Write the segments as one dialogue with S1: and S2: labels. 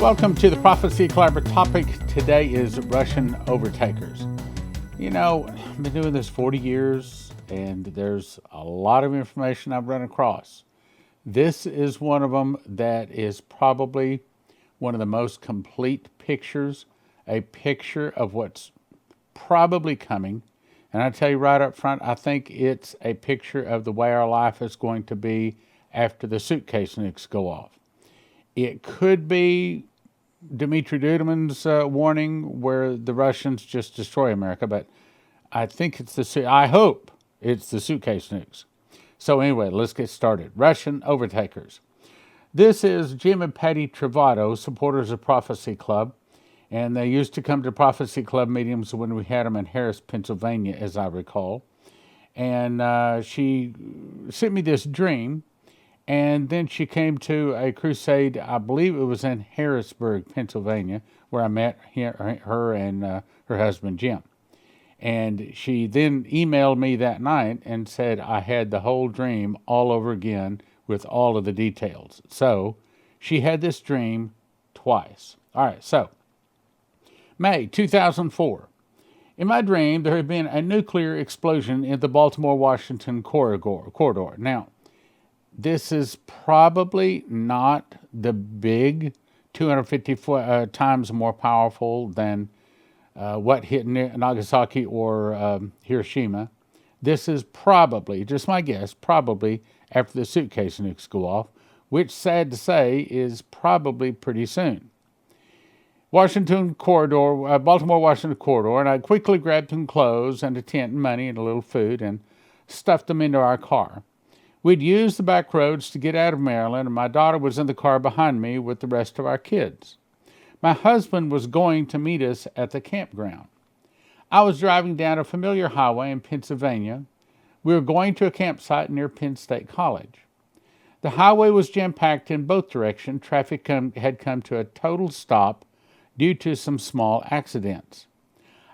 S1: Welcome to the Prophecy Collaborative. Topic today is Russian overtakers. You know, I've been doing this 40 years and there's a lot of information I've run across. This is one of them that is probably one of the most complete pictures, a picture of what's probably coming. And I tell you right up front, I think it's a picture of the way our life is going to be after the suitcase nukes go off. It could be Dmitry Duduman's warning where the Russians just destroy America, but I think I hope it's the suitcase nukes. So anyway, let's get started. Russian overtakers. This is Jim and Pattie Travoto, supporters of Prophecy Club, and they used to come to Prophecy Club meetings when we had them in Harris, Pennsylvania, as I recall. And she sent me this dream. And then she came to a crusade, I believe it was in Harrisburg, Pennsylvania, where I met her and her husband, Jim. And she then emailed me that night and said I had the whole dream all over again with all of the details. So she had this dream twice. All right, so May 2004. In my dream, there had been a nuclear explosion in the Baltimore-Washington corridor. Now, this is probably not the big 250 times more powerful than what hit Nagasaki or Hiroshima. This is probably, just my guess, probably after the suitcase nukes go off, which, sad to say, is probably pretty soon. Baltimore-Washington corridor, and I quickly grabbed some clothes and a tent and money and a little food and stuffed them into our car. We'd used the back roads to get out of Maryland, and my daughter was in the car behind me with the rest of our kids. My husband was going to meet us at the campground. I was driving down a familiar highway in Pennsylvania. We were going to a campsite near Penn State College. The highway was jam-packed in both directions. Traffic had come to a total stop due to some small accidents.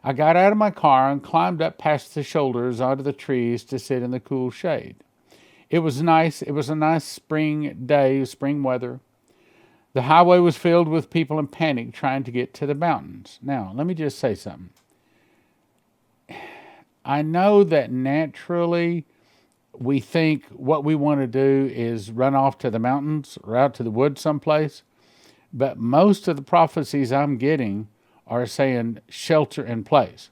S1: I got out of my car and climbed up past the shoulders onto the trees to sit in the cool shade. It was nice. It was a nice spring day, spring weather. The highway was filled with people in panic trying to get to the mountains. Now, let me just say something. I know that naturally we think what we want to do is run off to the mountains or out to the woods someplace, but most of the prophecies I'm getting are saying shelter in place,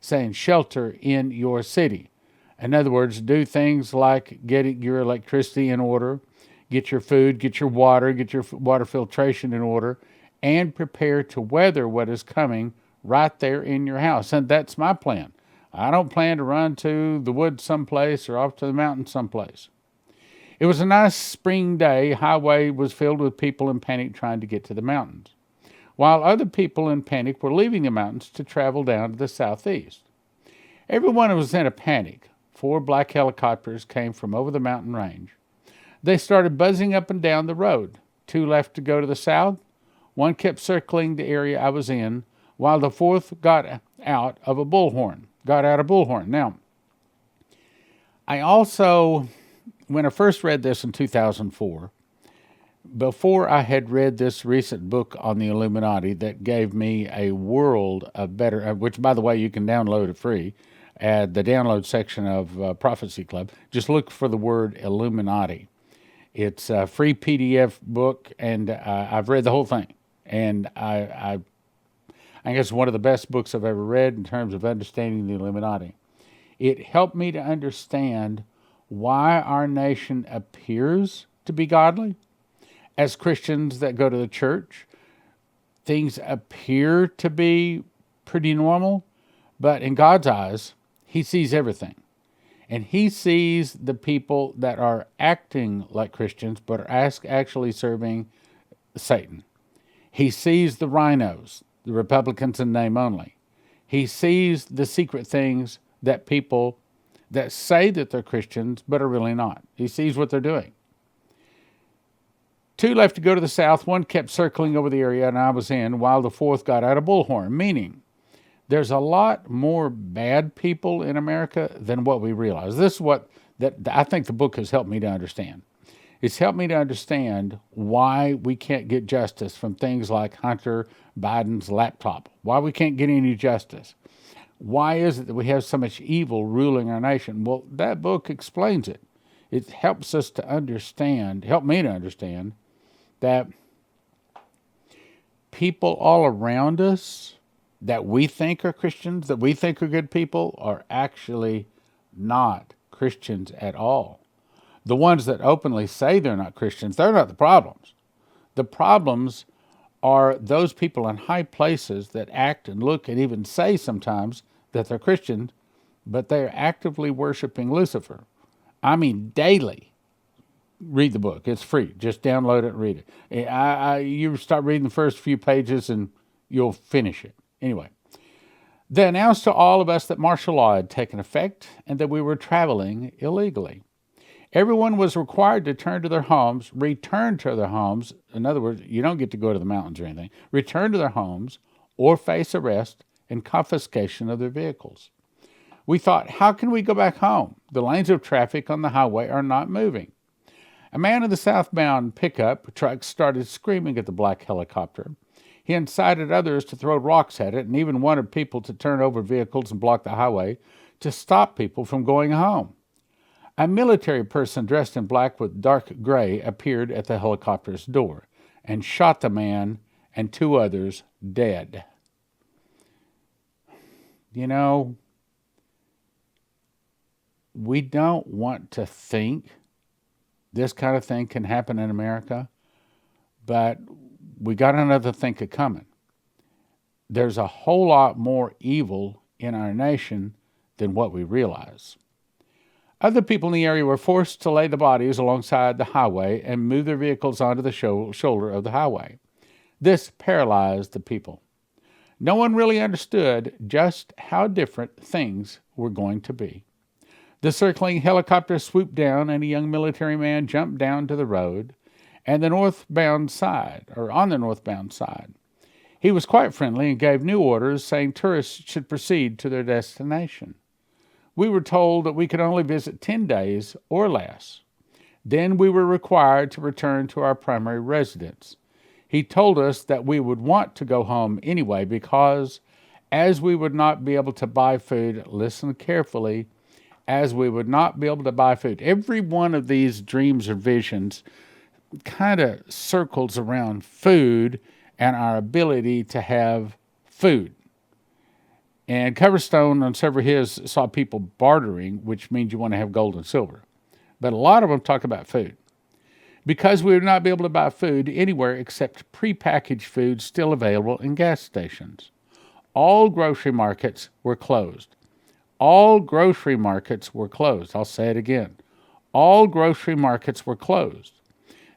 S1: saying shelter in your city. In other words, do things like getting your electricity in order, get your food, get your water filtration in order, and prepare to weather what is coming right there in your house. And that's my plan. I don't plan to run to the woods someplace or off to the mountain someplace. It was a nice spring day. Highway was filled with people in panic trying to get to the mountains, while other people in panic were leaving the mountains to travel down to the southeast. Everyone was in a panic. 4 black helicopters came from over the mountain range. They started buzzing up and down the road. 2 left to go to the south. 1 kept circling the area I was in, while the 4th got out a bullhorn. Now, I also, when I first read this in 2004, before I had read this recent book on the Illuminati that gave me a world of better, which, by the way, you can download it free, at the download section of Prophecy Club. Just look for the word Illuminati. It's a free PDF book, and I've read the whole thing. And I guess it's one of the best books I've ever read in terms of understanding the Illuminati. It helped me to understand why our nation appears to be godly. As Christians that go to the church, things appear to be pretty normal, but in God's eyes, He sees everything. And He sees the people that are acting like Christians, but are actually serving Satan. He sees the rhinos, the Republicans in name only. He sees the secret things that people that say that they're Christians, but are really not. He sees what they're doing. 2 left to go to the south. 1 kept circling over the area and I was in, while the 4th got out a bullhorn, meaning there's a lot more bad people in America than what we realize. This is what I think the book has helped me to understand. It's helped me to understand why we can't get justice from things like Hunter Biden's laptop, why we can't get any justice. Why is it that we have so much evil ruling our nation? Well, that book explains it. It helps us to understand, help me to understand, that people all around us that we think are Christians, that we think are good people, are actually not Christians at all. The ones that openly say they're not Christians, they're not the problems. The problems are those people in high places that act and look and even say sometimes that they're Christians, but they're actively worshiping Lucifer. I mean, daily. Read the book. It's free. Just download it and read it. You start reading the first few pages and you'll finish it. Anyway, they announced to all of us that martial law had taken effect and that we were traveling illegally. Everyone was required to return to their homes. In other words, you don't get to go to the mountains or anything. Return to their homes or face arrest and confiscation of their vehicles. We thought, how can we go back home? The lanes of traffic on the highway are not moving. A man in the southbound pickup truck started screaming at the black helicopter. He incited others to throw rocks at it and even wanted people to turn over vehicles and block the highway to stop people from going home. A military person dressed in black with dark gray appeared at the helicopter's door and shot the man and 2 others dead. You know, we don't want to think this kind of thing can happen in America, but we got another thing coming. There's a whole lot more evil in our nation than what we realize. Other people in the area were forced to lay the bodies alongside the highway and move their vehicles onto the shoulder of the highway. This paralyzed the people. No one really understood just how different things were going to be. The circling helicopter swooped down and a young military man jumped down to the road and on the northbound side. He was quite friendly and gave new orders saying tourists should proceed to their destination. We were told that we could only visit 10 days or less. Then we were required to return to our primary residence. He told us that we would want to go home anyway because as we would not be able to buy food, listen carefully, as we would not be able to buy food. Every one of these dreams or visions kind of circles around food and our ability to have food. And Cornerstone on several of his saw people bartering, which means you want to have gold and silver. But a lot of them talk about food. Because we would not be able to buy food anywhere except prepackaged food still available in gas stations. All grocery markets were closed. All grocery markets were closed. I'll say it again. All grocery markets were closed.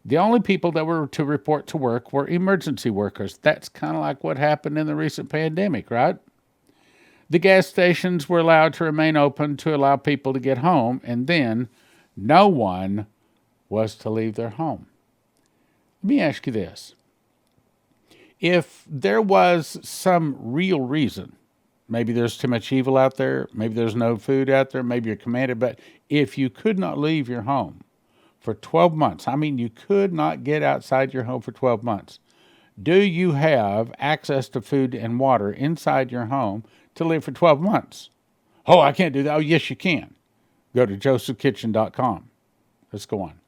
S1: The only people that were to report to work were emergency workers. That's kind of like what happened in the recent pandemic, right? The gas stations were allowed to remain open to allow people to get home, and then no one was to leave their home. Let me ask you this. If there was some real reason, maybe there's too much evil out there, maybe there's no food out there, maybe you're commanded, but if you could not leave your home for 12 months, I mean you could not get outside your home for 12 months, do you have access to food and water inside your home to live for 12 months? Oh, I can't do that. Oh, yes, you can. Go to josephkitchen.com. Let's go on.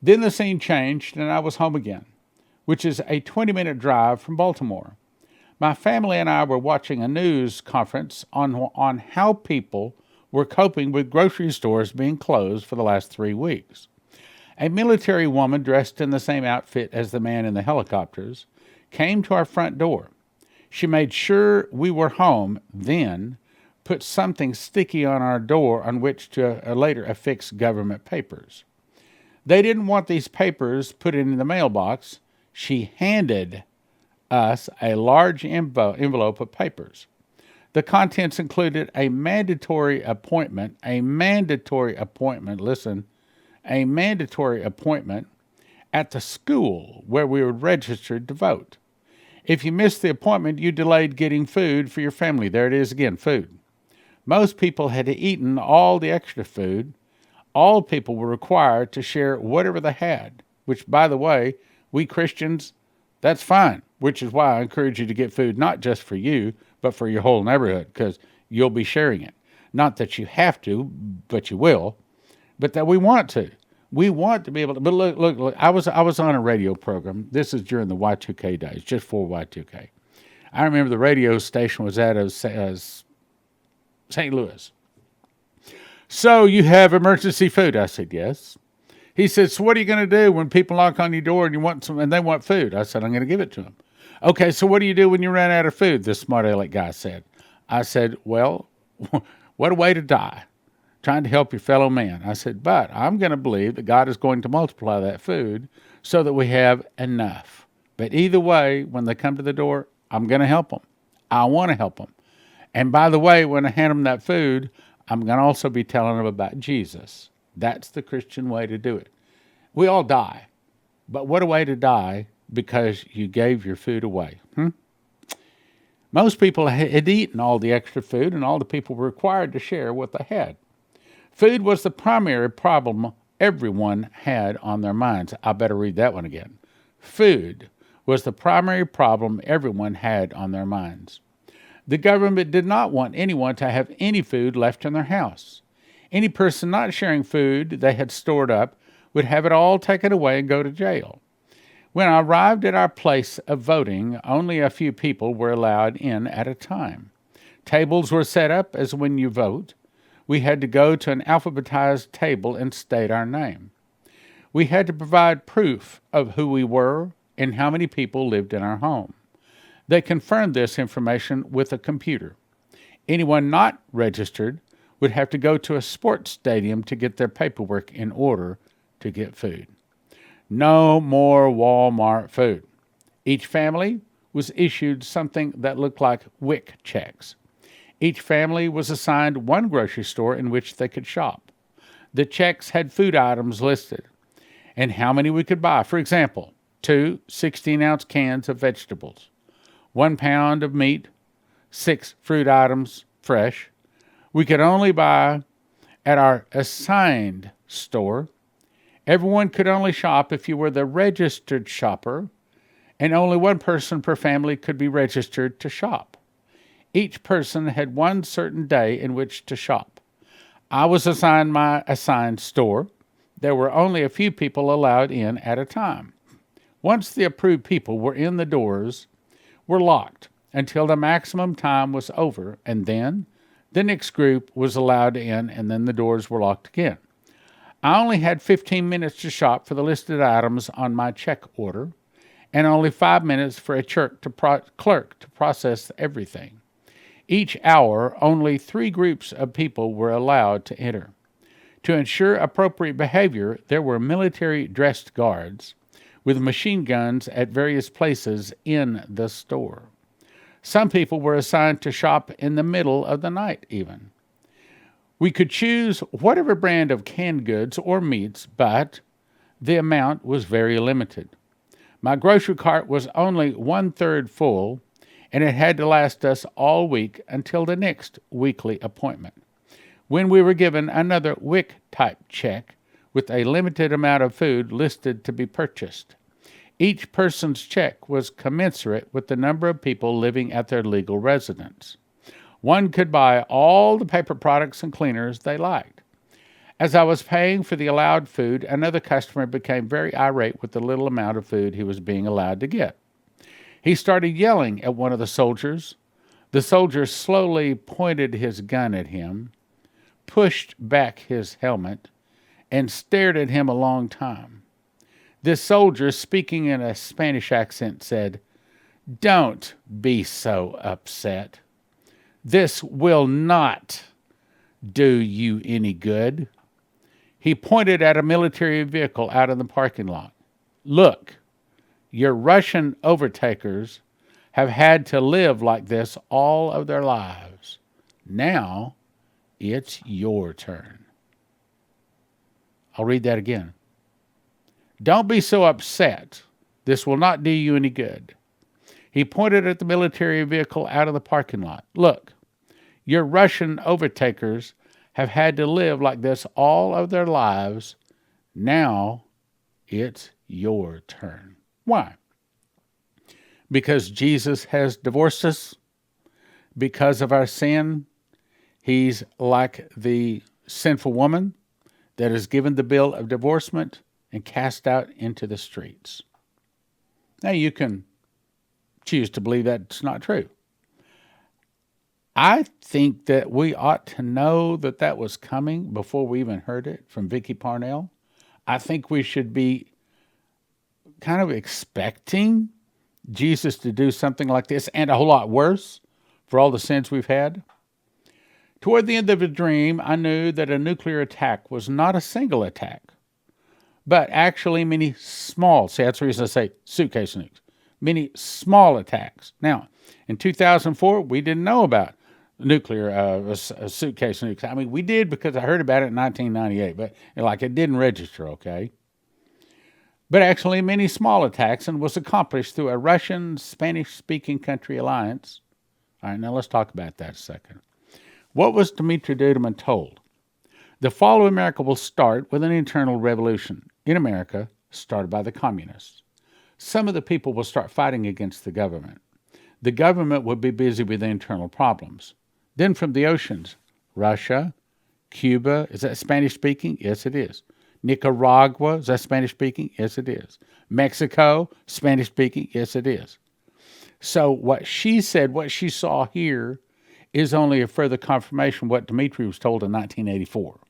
S1: Then the scene changed and I was home again, which is a 20-minute drive from Baltimore. My family and I were watching a news conference on how people were coping with grocery stores being closed for the last 3 weeks. A military woman dressed in the same outfit as the man in the helicopters came to our front door. She made sure we were home, then put something sticky on our door on which to later affix government papers. They didn't want these papers put in the mailbox. She handed us a large envelope of papers. The contents included a mandatory appointment, at the school where we were registered to vote. If you missed the appointment, you delayed getting food for your family. There it is again, food. Most people had eaten all the extra food. all people were required to share whatever they had, which, by the way, we Christians, that's fine, which is why I encourage you to get food, not just for you, but for your whole neighborhood, because you'll be sharing it. Not that you have to, but you will, but that we want to. We want to be able to, but look, I was on a radio program. This is during the Y2K days, just for Y2K. I remember the radio station was out of St. Louis. So you have emergency food? I said, yes. He said, so what are you going to do when people knock on your door and you want some, and they want food? I said, I'm going to give it to them. Okay, so what do you do when you run out of food? This smart aleck guy said. I said, well, what a way to die, trying to help your fellow man. I said, but I'm going to believe that God is going to multiply that food so that we have enough. But either way, when they come to the door, I'm going to help them. I want to help them. And by the way, when I hand them that food, I'm going to also be telling them about Jesus. That's the Christian way to do it. We all die. But what a way to die because you gave your food away. Most people had eaten all the extra food, and all the people were required to share what they had. Food was the primary problem everyone had on their minds. I better read that one again. Food was the primary problem everyone had on their minds. The government did not want anyone to have any food left in their house. Any person not sharing food they had stored up would have it all taken away and go to jail. When I arrived at our place of voting, only a few people were allowed in at a time. Tables were set up as when you vote. We had to go to an alphabetized table and state our name. We had to provide proof of who we were and how many people lived in our home. They confirmed this information with a computer. Anyone not registered would have to go to a sports stadium to get their paperwork in order to get food. No more Walmart food. Each family was issued something that looked like WIC checks. Each family was assigned one grocery store in which they could shop. The checks had food items listed and how many we could buy. For example, 2 16-ounce cans of vegetables, 1 pound of meat, 6 fruit items, fresh. We could only buy at our assigned store. Everyone could only shop if you were the registered shopper, and only one person per family could be registered to shop. Each person had one certain day in which to shop. I was assigned my assigned store. There were only a few people allowed in at a time. Once the approved people were in, the doors were locked until the maximum time was over, and then the next group was allowed in, and then the doors were locked again. I only had 15 minutes to shop for the listed items on my check order, and only 5 minutes for a clerk to process everything. Each hour, only 3 groups of people were allowed to enter. To ensure appropriate behavior, there were military-dressed guards with machine guns at various places in the store. Some people were assigned to shop in the middle of the night even. We could choose whatever brand of canned goods or meats, but the amount was very limited. My grocery cart was only 1/3 full, and it had to last us all week until the next weekly appointment, when we were given another WIC-type check with a limited amount of food listed to be purchased. Each person's check was commensurate with the number of people living at their legal residence. One could buy all the paper products and cleaners they liked. As I was paying for the allowed food, another customer became very irate with the little amount of food he was being allowed to get. He started yelling at one of the soldiers. The soldier slowly pointed his gun at him, pushed back his helmet, and stared at him a long time. This soldier, speaking in a Spanish accent, said, "Don't be so upset. This will not do you any good." He pointed at a military vehicle out in the parking lot. "Look, your Russian overtakers have had to live like this all of their lives. Now it's your turn." I'll read that again. "Don't be so upset. This will not do you any good." He pointed at the military vehicle out of the parking lot. "Look, your Russian overtakers have had to live like this all of their lives. Now it's your turn. Why? Because Jesus has divorced us because of our sin. He's like the sinful woman that is given the bill of divorcement and cast out into the streets. Now you can choose to believe that's not true. I think that we ought to know that that was coming before we even heard it from Vicky Parnell. I think we should be kind of expecting Jesus to do something like this and a whole lot worse for all the sins we've had. Toward the end of the dream, I knew that a nuclear attack was not a single attack, but actually many small, see, that's the reason I say suitcase nukes, many small attacks. Now, in 2004, we didn't know about nuclear suitcase nukes. I mean, we did because I heard about it in 1998, but it didn't register, okay? But actually many small attacks, and was accomplished through a Russian Spanish-speaking country alliance. All right, now let's talk about that a second. What was Dmitri Duduman told? The fall of America will start with an internal revolution in America started by the communists. Some of the people will start fighting against the government. The government will be busy with the internal problems. Then from the oceans, Russia, Cuba, is that Spanish-speaking? Yes, it is. Nicaragua, is that Spanish-speaking? Yes, it is. Mexico, Spanish-speaking? Yes, it is. So what she said, what she saw here, is only a further confirmation of what Dmitri was told in 1984.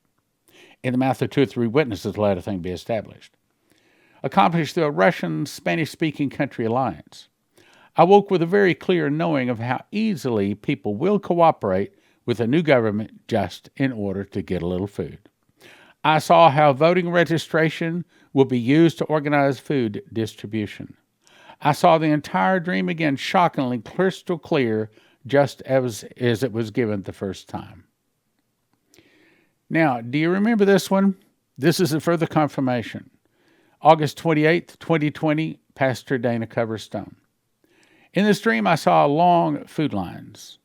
S1: In the mouth of 2 or 3 witnesses, let a thing be established. Accomplished through a Russian Spanish-speaking country alliance. I woke with a very clear knowing of how easily people will cooperate with a new government just in order to get a little food. I saw how voting registration will be used to organize food distribution. I saw the entire dream again shockingly crystal clear, just as it was given the first time. Now, do you remember this one? This is a further confirmation. August 28th, 2020, Pastor Dana Coverstone. In this dream, I saw long food lines.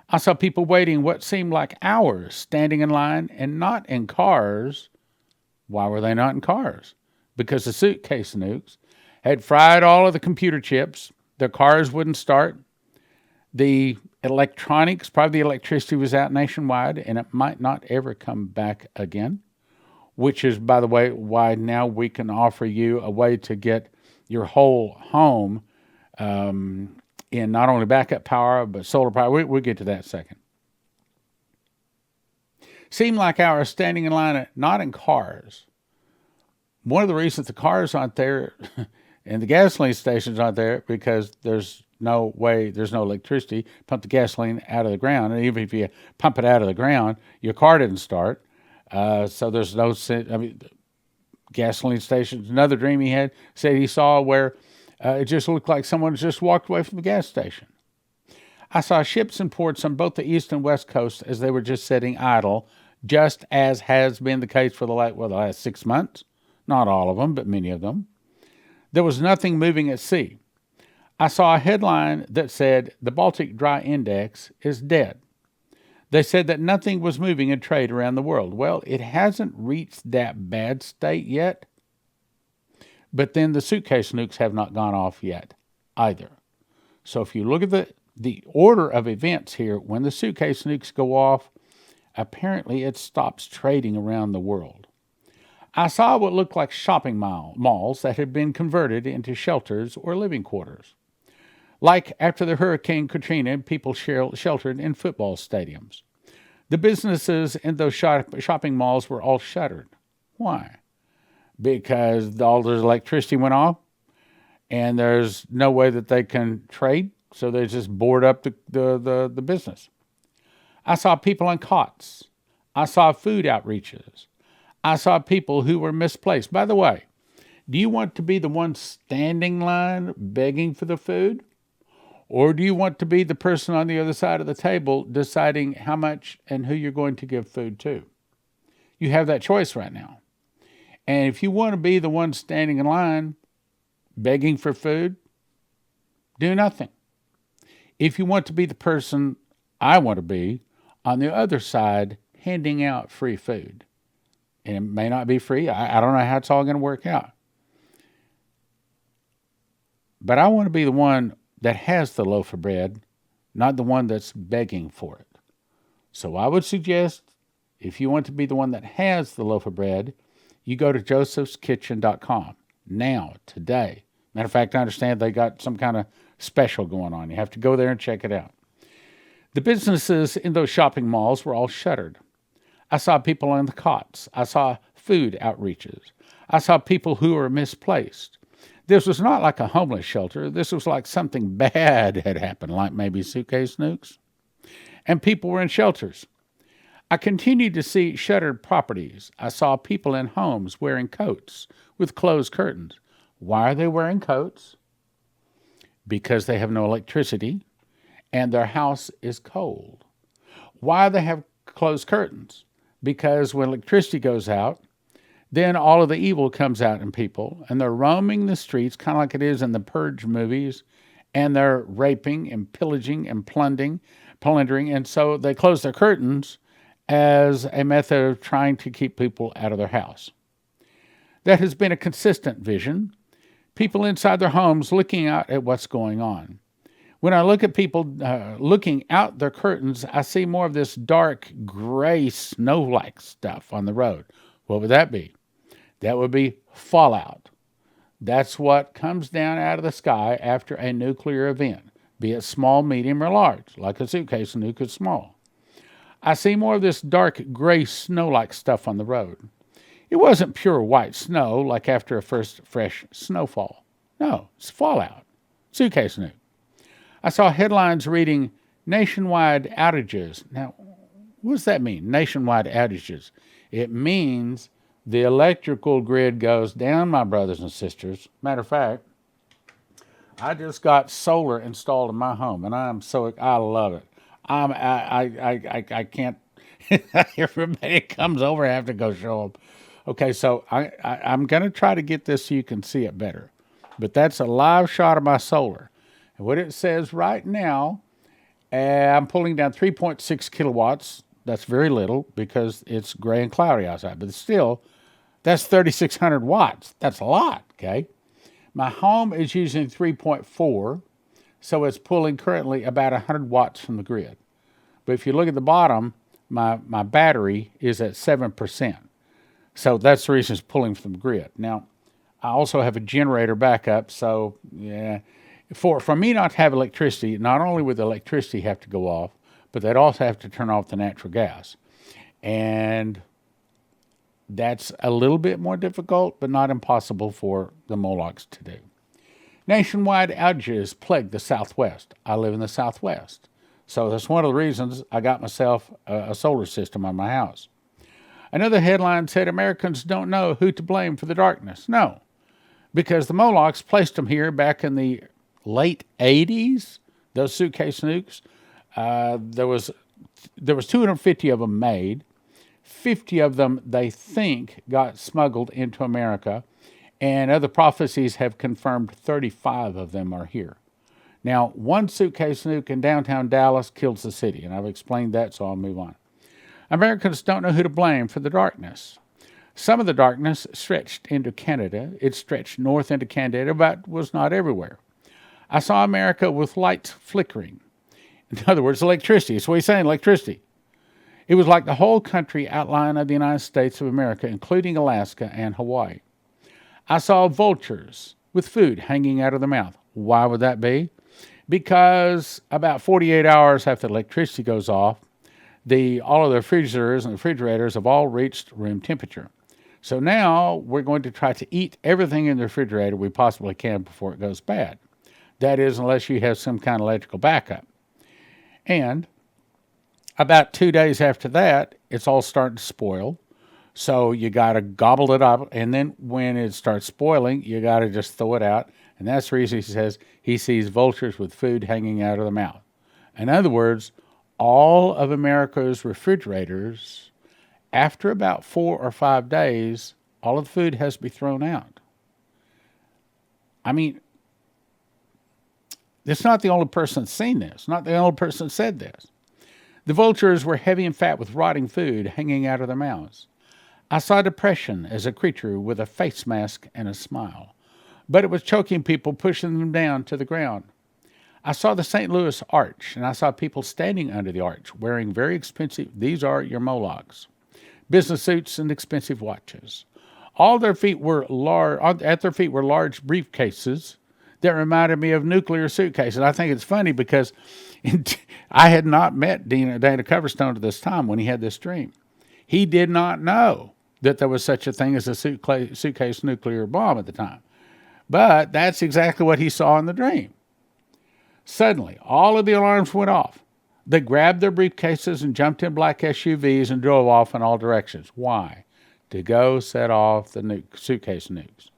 S1: I saw people waiting what seemed like hours, standing in line and not in cars. Why were they not in cars? Because the suitcase nukes had fried all of the computer chips. Their cars wouldn't start. The electronics, probably the electricity was out nationwide, and it might not ever come back again, which is, by the way, why now we can offer you a way to get your whole home in not only backup power, but solar power. We'll get to that in a second. Seemed like hours standing in line, not in cars. One of the reasons the cars aren't there and the gasoline stations aren't there because there's no way, there's no electricity, pump the gasoline out of the ground. And even if you pump it out of the ground, your car didn't start. So there's no, gasoline stations. Another dream he had said he saw where it just looked like someone just walked away from the gas station. I saw ships and ports on both the east and west coast as they were just sitting idle, just as has been the case for the last 6 months. Not all of them, but many of them. There was nothing moving at sea. I saw a headline that said, "The Baltic Dry Index is dead." They said that nothing was moving in trade around the world. Well, it hasn't reached that bad state yet. But then the suitcase nukes have not gone off yet either. So if you look at the order of events here, when the suitcase nukes go off, apparently it stops trading around the world. I saw what looked like shopping malls that had been converted into shelters or living quarters. Like after the Hurricane Katrina, people sheltered in football stadiums. The businesses in those shopping malls were all shuttered. Why? Because all their electricity went off and there's no way that they can trade, so they just board up the business. I saw people on cots. I saw food outreaches. I saw people who were misplaced. By the way, do you want to be the one standing in line begging for the food? Or do you want to be the person on the other side of the table deciding how much and who you're going to give food to? You have that choice right now. And if you want to be the one standing in line begging for food, do nothing. If you want to be the person I want to be on the other side, handing out free food. And it may not be free. I don't know how it's all going to work out. But I want to be the one that has the loaf of bread, not the one that's begging for it. So I would suggest, if you want to be the one that has the loaf of bread, you go to josephskitchen.com now, today. Matter of fact, I understand they got some kind of special going on. You have to go there and check it out. The businesses in those shopping malls were all shuttered. I saw people on the cots. I saw food outreaches. I saw people who were misplaced. This was not like a homeless shelter. This was like something bad had happened, like maybe suitcase nukes. And people were in shelters. I continued to see shuttered properties. I saw people in homes wearing coats with closed curtains. Why are they wearing coats? Because they have no electricity and their house is cold. Why do they have closed curtains? Because when electricity goes out, then all of the evil comes out in people, and they're roaming the streets, kind of like it is in the Purge movies, and they're raping and pillaging and plundering, and so they close their curtains as a method of trying to keep people out of their house. That has been a consistent vision. People inside their homes looking out at what's going on. When I look at people looking out their curtains, I see more of this dark, gray, snow-like stuff on the road. What would that be? That would be fallout. That's what comes down out of the sky after a nuclear event, be it small, medium, or large, like a suitcase nuke is small. I see more of this dark, gray, snow-like stuff on the road. It wasn't pure white snow like after a first fresh snowfall. No, it's fallout. Suitcase nuke. I saw headlines reading, nationwide outages. Now, what does that mean, nationwide outages? It means the electrical grid goes down, my brothers and sisters. Matter of fact, I just got solar installed in my home, and I love it. I can't. Everybody comes over, I have to go show them. Okay, so I'm going to try to get this so you can see it better. But that's a live shot of my solar. And what it says right now, I'm pulling down 3.6 kilowatts. That's very little because it's gray and cloudy outside. But still, that's 3,600 watts. That's a lot, okay? My home is using 3.4, so it's pulling currently about 100 watts from the grid. But if you look at the bottom, my battery is at 7%. So that's the reason it's pulling from the grid. Now, I also have a generator backup, so yeah. For me not to have electricity, not only would the electricity have to go off, but they'd also have to turn off the natural gas. And that's a little bit more difficult, but not impossible for the Molochs to do. Nationwide outages plague the Southwest. I live in the Southwest. So that's one of the reasons I got myself a solar system on my house. Another headline said Americans don't know who to blame for the darkness. No, because the Molochs placed them here back in the late 80s, those suitcase nukes. There was 250 of them made. 50 of them, they think, got smuggled into America, and other prophecies have confirmed 35 of them are here. Now, one suitcase nuke in downtown Dallas kills the city, and I've explained that, so I'll move on. Americans don't know who to blame for the darkness. Some of the darkness stretched into Canada. It stretched north into Canada, but was not everywhere. I saw America with lights flickering. In other words, electricity. That's what he's saying, electricity. It was like the whole country outline of the United States of America, including Alaska and Hawaii. I saw vultures with food hanging out of their mouth. Why would that be? Because about 48 hours after the electricity goes off, all of the refrigerators and refrigerators have all reached room temperature. So now we're going to try to eat everything in the refrigerator we possibly can before it goes bad. That is, unless you have some kind of electrical backup. And about 2 days after that, it's all starting to spoil. So you got to gobble it up. And then when it starts spoiling, you got to just throw it out. And that's the reason he says he sees vultures with food hanging out of the mouth. In other words, all of America's refrigerators, after about 4 or 5 days, all of the food has to be thrown out. I mean, it's not the only person that's seen this, not the only person that said this. The vultures were heavy and fat with rotting food hanging out of their mouths. I saw depression as a creature with a face mask and a smile, but it was choking people, pushing them down to the ground. I saw the St. Louis Arch, and I saw people standing under the arch wearing very expensive, these are your Molochs, business suits and expensive watches. At their feet were large briefcases that reminded me of nuclear suitcases. I think it's funny because I had not met Dana Coverstone at this time when he had this dream. He did not know that there was such a thing as a suitcase nuclear bomb at the time. But that's exactly what he saw in the dream. Suddenly, all of the alarms went off. They grabbed their briefcases and jumped in black SUVs and drove off in all directions. Why? To go set off the suitcase nukes.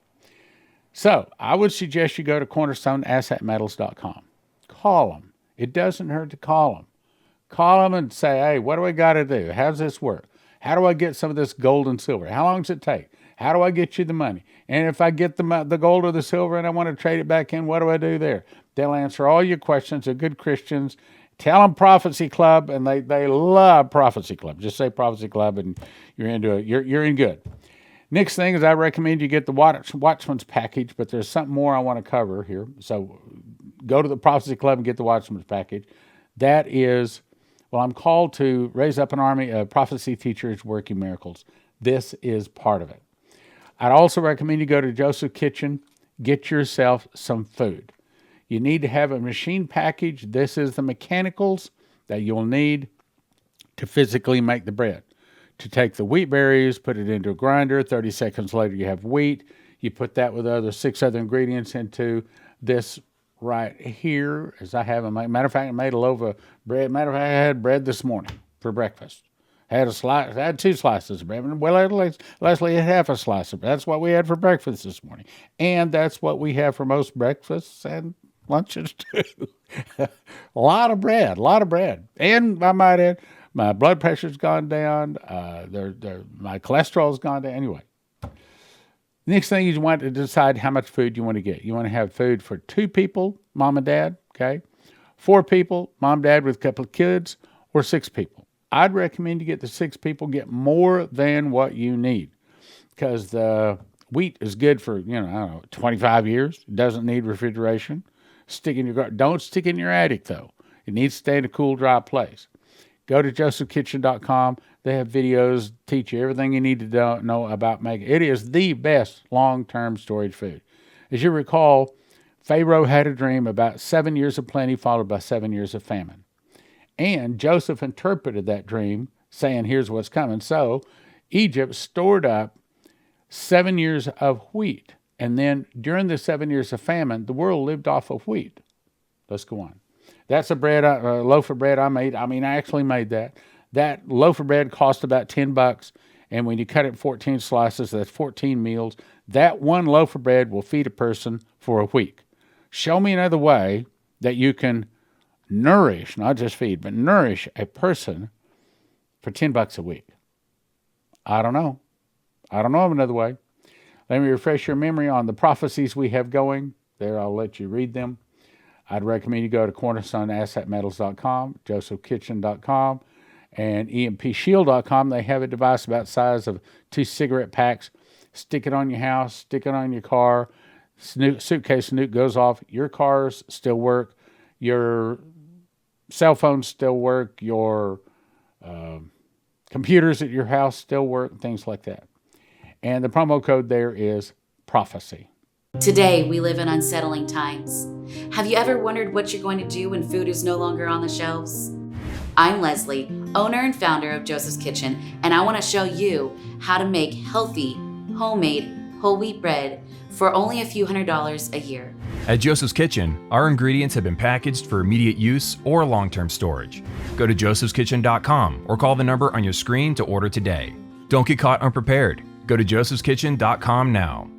S1: So, I would suggest you go to cornerstoneassetmetals.com. Call them. It doesn't hurt to call them. Call them and say, hey, what do I got to do? How does this work? How do I get some of this gold and silver? How long does it take? How do I get you the money? And if I get the gold or the silver and I want to trade it back in, what do I do there? They'll answer all your questions. They're good Christians. Tell them Prophecy Club, and they love Prophecy Club. Just say Prophecy Club, and you're into it. You're in good. Next thing is I recommend you get the Watchmen's package, but there's something more I want to cover here. So go to the Prophecy Club and get the Watchmen's package. That is, well, I'm called to raise up an army of prophecy teachers working miracles. This is part of it. I'd also recommend you go to Joseph's Kitchen, get yourself some food. You need to have a machine package. This is the mechanicals that you'll need to physically make the bread. To take the wheat berries, put it into a grinder. 30 seconds later, you have wheat. You put that with other 6 other ingredients into this right here, as I have. Matter of fact, I made a loaf of bread. Matter of fact, I had bread this morning for breakfast. I had 2 slices of bread. Well, Leslie had half a slice of bread. That's what we had for breakfast this morning. And that's what we have for most breakfasts and lunches too. a lot of bread. And I might add, my blood pressure's gone down. My cholesterol's gone down. Anyway, next thing you want to decide how much food you want to get. You want to have food for 2 people, mom and dad, okay? 4 people, mom, dad with a couple of kids, or 6 people. I'd recommend you get the 6 people, get more than what you need, because the wheat is good for, 25 years. It doesn't need refrigeration. Don't stick in your attic, though. It needs to stay in a cool, dry place. Go to josephkitchen.com. They have videos, teach you everything you need to know about making. It is the best long-term storage food. As you recall, Pharaoh had a dream about 7 years of plenty followed by 7 years of famine. And Joseph interpreted that dream, saying, here's what's coming. So Egypt stored up 7 years of wheat. And then during the 7 years of famine, the world lived off of wheat. Let's go on. That's a loaf of bread I made. I actually made that. That loaf of bread cost about $10. And when you cut it 14 slices, that's 14 meals. That one loaf of bread will feed a person for a week. Show me another way that you can nourish, not just feed, but nourish a person for $10 a week. I don't know of another way. Let me refresh your memory on the prophecies we have going. There, I'll let you read them. I'd recommend you go to cornerstoneassetmetals.com, josephkitchen.com, and EMPShield.com. They have a device about the size of 2 cigarette packs. Stick it on your house, stick it on your car. Suitcase nuke goes off. Your cars still work. Your cell phones still work. Your computers at your house still work, things like that. And the promo code there is prophecy.
S2: Today, we live in unsettling times. Have you ever wondered what you're going to do when food is no longer on the shelves? I'm Leslie, owner and founder of Joseph's Kitchen, and I want to show you how to make healthy, homemade, whole wheat bread for only a few $100s a year.
S3: At Joseph's Kitchen, our ingredients have been packaged for immediate use or long-term storage. Go to josephskitchen.com or call the number on your screen to order today. Don't get caught unprepared. Go to josephskitchen.com now.